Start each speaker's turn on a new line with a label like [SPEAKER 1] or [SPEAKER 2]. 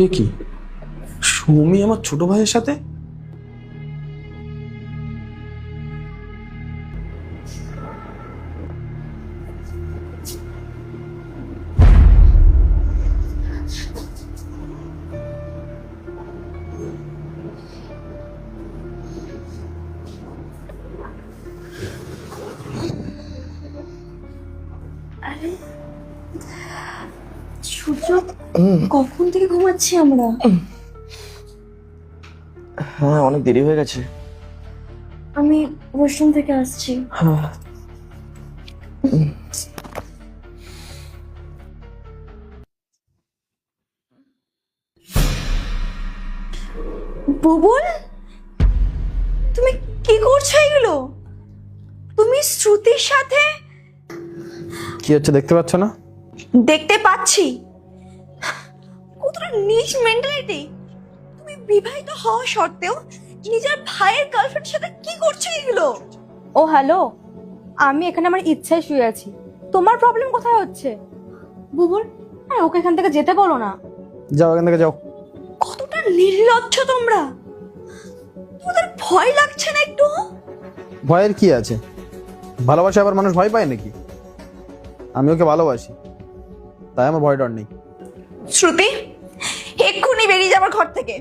[SPEAKER 1] এ কি, সৌমি আমার ছোট ভাইয়ের সাথে?
[SPEAKER 2] আরে সূর্য, কখন থেকে ঘুমাচ্ছি আমরা?
[SPEAKER 3] হ্যাঁ, অনেক দেরি হয়ে গেছে।
[SPEAKER 2] আমি ওয়াশরুম থেকে আসছি। বুবুল, তুমি কি করছো এগুলো? তুমি শ্রুতির সাথে?
[SPEAKER 1] কি হচ্ছে দেখতে পাচ্ছ না?
[SPEAKER 2] দেখতে পাচ্ছি। কতটা নিচ মেন্টালিটি! তুমি বিবাহিত হওয়া সত্ত্বেও নিজের ভাইয়ের গার্লফ্রেন্ডের সাথে কি করছো এগুলো?
[SPEAKER 4] ও হ্যালো, আমি এখানে আমার ইচ্ছায় শুয়ে আছি। তোমার প্রবলেম কোথায় হচ্ছে? বুবুল, আরে ওকে এখান থেকে যেতে বলো না।
[SPEAKER 1] যাও এখান থেকে যাও।
[SPEAKER 2] কতটা নির্লজ্জ তোমরা! তোমাদের ভয় লাগছে না একটু?
[SPEAKER 1] ভয়ের কি আছে? ভালোবাসা আবার মানুষ ভয় পায় নাকি? আমি ওকে ভালোবাসি, তাই আমার ভয় ডর নেই।
[SPEAKER 2] শ্রুতি, এক্ষুনি বেরিয়ে যাবার ঘর থেকে।